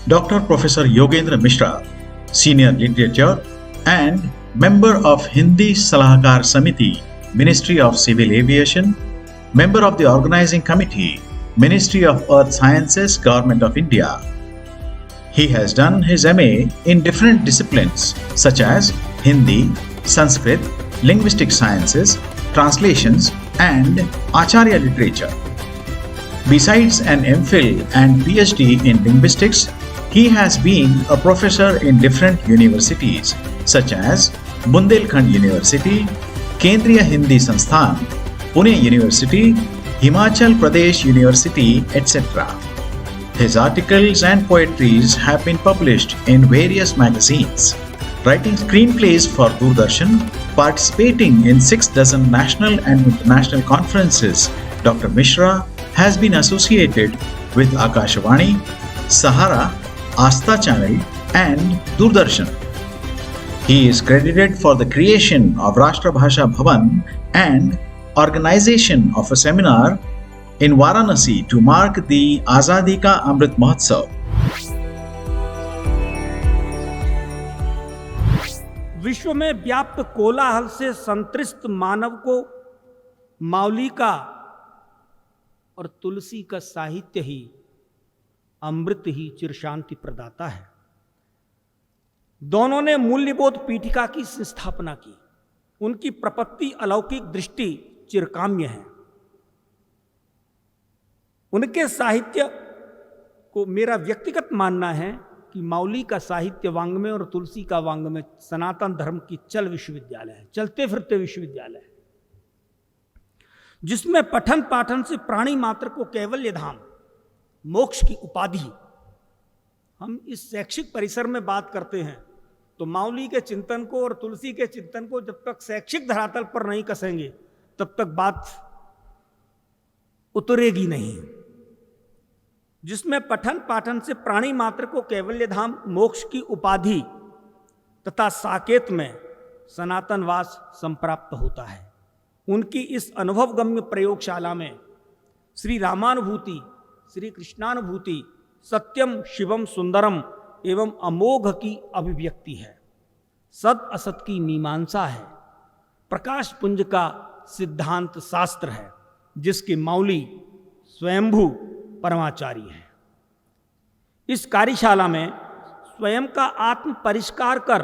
Dr. Professor Yogendra Mishra, Senior Literature and Member of Hindi Salahkar Samiti, Ministry of Civil Aviation, Member of the Organizing Committee, Ministry of Earth Sciences, Government of India. He has done his MA in different disciplines such as Hindi, Sanskrit, Linguistic Sciences, Translations, and Acharya Literature. Besides an MPhil and PhD in Linguistics, he has been a professor in different universities such as Bundelkhand University, Kendriya Hindi Sansthan, Pune University, Himachal Pradesh University, etc. His articles and poetries have been published in various magazines. Writing screenplays for Doordarshan, participating in 6 dozen national and international conferences, Dr. Mishra has been associated with Akashvani, Sahara, Aastha Channel and Doordarshan. He is credited for the creation of Rashtrabhasha Bhavan and organization of a seminar in Varanasi to mark the Azadi Ka Amrit Mahotsav. विश्व में व्याप्त कोलाहल से संतृष्ट मानव को मावली का और तुलसी का साहित्य ही अमृत ही चिरशांति प्रदाता है। दोनों ने मूल्यबोध पीठिका की स्थापना की। उनकी प्रपत्ति अलौकिक दृष्टि चिरकाम्य है। उनके साहित्य को मेरा व्यक्तिगत मानना है कि मावली का साहित्य वांग्मय और तुलसी का वांग्मय सनातन धर्म की चल विश्वविद्यालय है, चलते फिरते विश्वविद्यालय है, जिसमें पठन पाठन से प्राणी मात्र को कैवल्य धाम मोक्ष की उपाधि। हम इस शैक्षिक परिसर में बात करते हैं तो मावली के चिंतन को और तुलसी के चिंतन को जब तक शैक्षिक धरातल पर नहीं कसेंगे तब तक बात उतरेगी नहीं। जिसमें पठन पाठन से प्राणी मात्र को कैवल्य धाम मोक्ष की उपाधि तथा साकेत में सनातनवास संप्राप्त होता है। उनकी इस अनुभवगम्य प्रयोगशाला में श्री रामानुभूति, श्री कृष्णानुभूति, सत्यम शिवम सुंदरम एवं अमोघ की अभिव्यक्ति है। सद असत की मीमांसा है। प्रकाश पुंज का सिद्धांत शास्त्र है, जिसके मावली स्वयंभू परमाचारी है। इस कार्यशाला में स्वयं का आत्म परिष्कार कर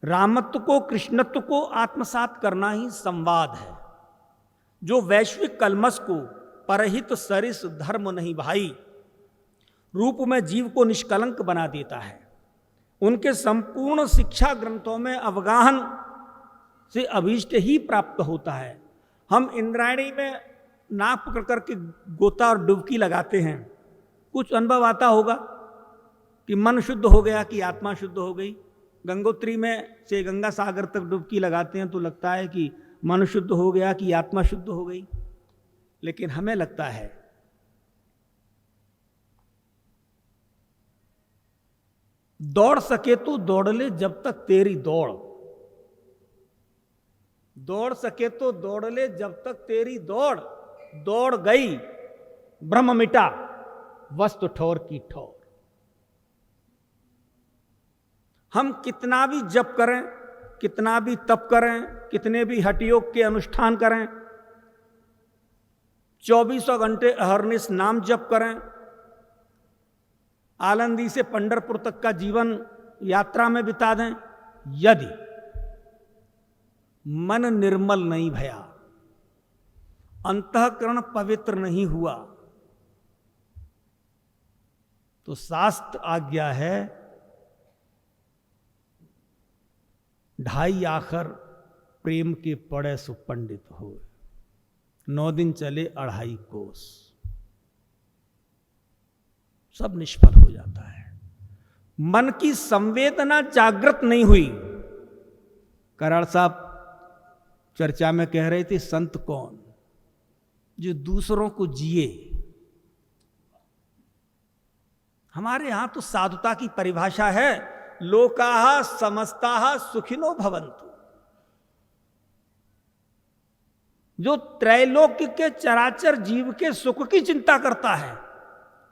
रामत्व को, कृष्णत्व को आत्मसात करना ही संवाद है, जो वैश्विक कलमश को परहित सरिस धर्म नहीं भाई रूप में जीव को निष्कलंक बना देता है। उनके संपूर्ण शिक्षा ग्रंथों में अवगाहन से अभीष्ट ही प्राप्त होता है। हम इंद्रायणी में नाक पकड़ करके गोता और डुबकी लगाते हैं, कुछ अनुभव आता होगा कि मन शुद्ध हो गया कि आत्मा शुद्ध हो गई। गंगोत्री में से गंगा सागर तक डुबकी लगाते हैं तो लगता है कि मन शुद्ध हो गया कि आत्मा शुद्ध हो गई। लेकिन हमें लगता है दौड़ सके तो दौड़ ले जब तक तेरी दौड़, दौड़ सके तो दौड़ ले जब तक तेरी दौड़, दौड़ गई ब्रह्म मिटा वस्तु ठोर की ठोर। हम कितना भी जप करें, कितना भी तप करें, कितने भी हठ योग के अनुष्ठान करें, 24 घंटे अहरनिश नाम जप करें, आलंदी से पंढरपुर तक का जीवन यात्रा में बिता दें, यदि मन निर्मल नहीं भया, अंतःकरण पवित्र नहीं हुआ, तो शास्त्र आज्ञा है ढाई आखर प्रेम के पड़े सुपंडित हो, 9 दिन चले 2.5 कोस, सब निष्फल हो जाता है। मन की संवेदना जागृत नहीं हुई। कराड़ साहब चर्चा में कह रहे थे, संत कौन? जो दूसरों को जिए। हमारे यहां तो साधुता की परिभाषा है, लोकाः समस्ताः सुखिनो भवन्तु। जो त्रैलोक्य के चराचर जीव के सुख की चिंता करता है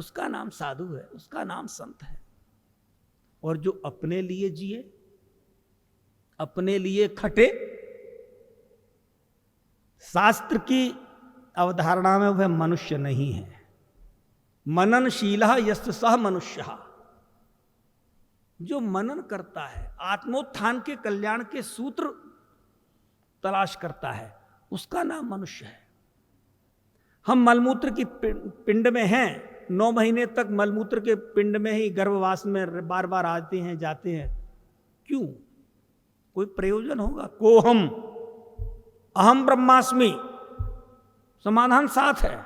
उसका नाम साधु है, उसका नाम संत है। और जो अपने लिए जिए, अपने लिए खटे, शास्त्र की अवधारणा में वह मनुष्य नहीं है। मननशीला यस्य सह मनुष्य, जो मनन करता है, आत्मोत्थान के कल्याण के सूत्र तलाश करता है, उसका नाम मनुष्य है। हम मलमूत्र की पिंड में हैं, 9 महीने तक मलमूत्र के पिंड में ही गर्भवास में बार बार आते हैं जाते हैं, क्यों? कोई प्रयोजन होगा? कोहम अहम ब्रह्मास्मि, समाधान साथ है।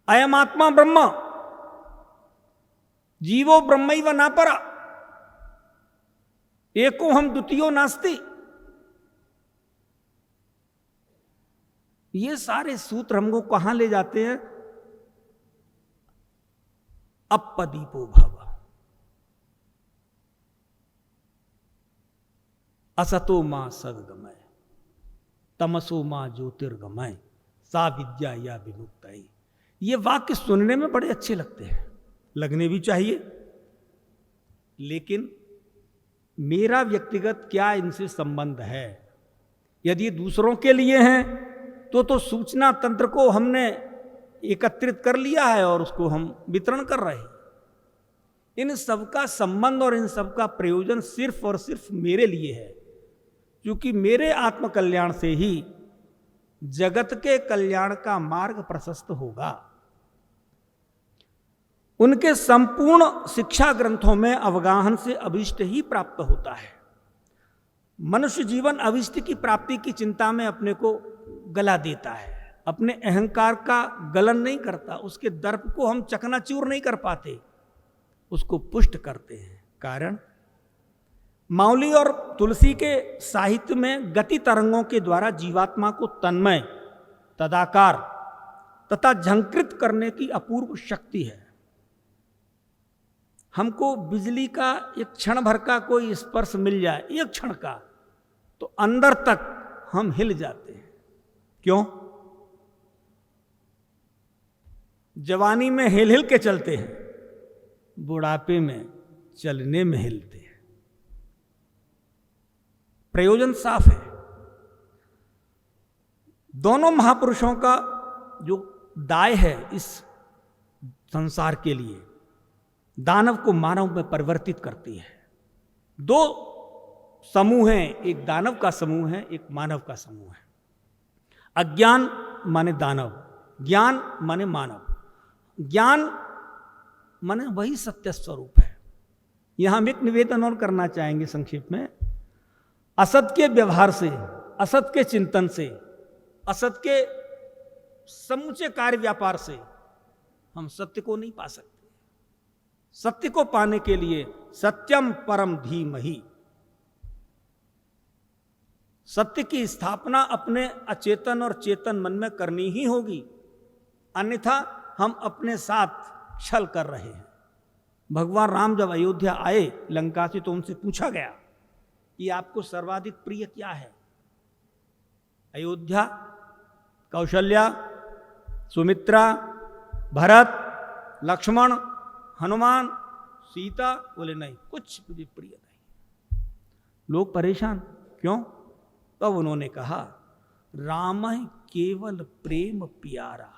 अयम आत्मा ब्रह्म, जीवो ब्रह्मैव नापरा, एको हम द्वितीयो नास्ति। ये सारे सूत्र हमको कहां ले जाते हैं? अपदीपो भव, असतो मां सद्गमय, तमसो मां ज्योतिर्गमय, सा विद्या या विमुक्तये। ये वाक्य सुनने में बड़े अच्छे लगते हैं, लगने भी चाहिए, लेकिन मेरा व्यक्तिगत क्या इनसे संबंध है? यदि दूसरों के लिए हैं तो सूचना तंत्र को हमने एकत्रित कर लिया है और उसको हम वितरण कर रहे हैं। इन सबका संबंध और इन सबका प्रयोजन सिर्फ और सिर्फ मेरे लिए है, क्योंकि मेरे आत्मकल्याण से ही जगत के कल्याण का मार्ग प्रशस्त होगा। उनके संपूर्ण शिक्षा ग्रंथों में अवगाहन से अभीष्ट ही प्राप्त होता है। मनुष्य जीवन अभीष्ट की प्राप्ति की चिंता में अपने को गला देता है, अपने अहंकार का गलन नहीं करता, उसके दर्प को हम चकनाचूर नहीं कर पाते, उसको पुष्ट करते हैं। कारण मौली और तुलसी के साहित्य में गति तरंगों के द्वारा जीवात्मा को तन्मय, तदाकार तथा झंकृत करने की अपूर्व शक्ति है। हमको बिजली का एक क्षण भर का कोई स्पर्श मिल जाए, एक क्षण का, तो अंदर तक हम हिल जाते हैं। क्यों? जवानी में हिल हिल के चलते हैं, बुढ़ापे में चलने में हिलते हैं। प्रयोजन साफ है। दोनों महापुरुषों का जो दाय है इस संसार के लिए, दानव को मानव में परिवर्तित करती है। 2 समूह हैं, एक दानव का समूह है, एक मानव का समूह है। अज्ञान माने दानव, ज्ञान माने मानव। ज्ञान माने वही सत्य स्वरूप है। यहां हम एक निवेदन और करना चाहेंगे संक्षेप में। असत के व्यवहार से, असत के चिंतन से, असत के समूचे कार्य व्यापार से हम सत्य को नहीं पा सकते। सत्य को पाने के लिए सत्यम परम धीमहि, सत्य की स्थापना अपने अचेतन और चेतन मन में करनी ही होगी, अन्यथा हम अपने साथ छल कर रहे हैं। भगवान राम जब अयोध्या आए लंका से, तो उनसे पूछा गया कि आपको सर्वाधिक प्रिय क्या है? अयोध्या, कौशल्या, सुमित्रा, भरत, लक्ष्मण, हनुमान, सीता? बोले नहीं, कुछ मुझे प्रिय नहीं। लोग परेशान, क्यों? तब उन्होंने कहा, राम केवल प्रेम प्यारा,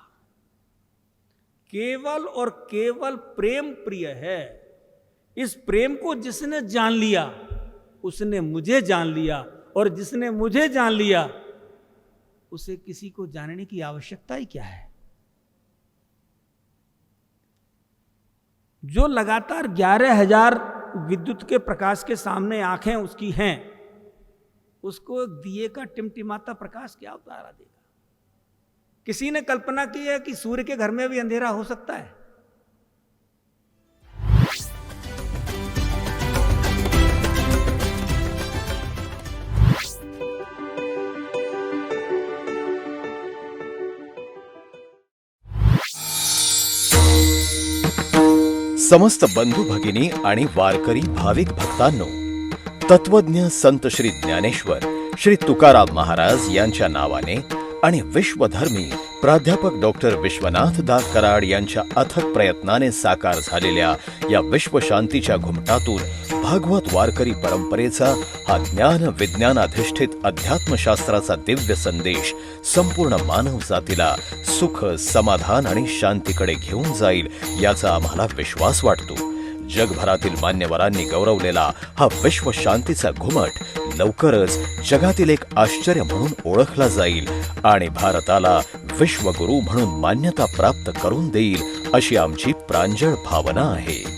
केवल और केवल प्रेम प्रिय है। इस प्रेम को जिसने जान लिया उसने मुझे जान लिया, और जिसने मुझे जान लिया उसे किसी को जानने की आवश्यकता ही क्या है? जो लगातार 11,000 विद्युत के प्रकाश के सामने आंखें उसकी हैं, उसको दिए का टिमटिमाता प्रकाश क्या उतारा देगा? किसी ने कल्पना की है कि सूर्य के घर में भी अंधेरा हो सकता है? समस्त बंधू भगिनी आणि वारकरी भाविक भक्तांनो, तत्वज्ञ संत श्री ज्ञानेश्वर श्री तुकाराम महाराज यांच्या नावाने आणि विश्वधर्मी प्राध्यापक डॉक्टर विश्वनाथ दास कराड यांच्या अथक प्रयत्नाने साकार झालेल्या या विश्वशांतीच्या घुमटातून भागवत वारकरी परंपरेचा हा ज्ञान विज्ञानाधिष्ठित अध्यात्मशास्त्राचा दिव्य संदेश संपूर्ण मानव जातीला सुख, समाधान आणि शांतीकडे घेऊन जाईल याचा आम्हाला विश्वास वाटतो. जगभरातील मान्यवरांनी गौरवलेला हा विश्व शांतीचा घुमट लवकरच जगातील एक आश्चर्य म्हणून ओळखला जाईल आणि भारताला विश्वगुरू म्हणून मान्यता प्राप्त करून देईल अशी आमची प्रांजळ भावना आहे.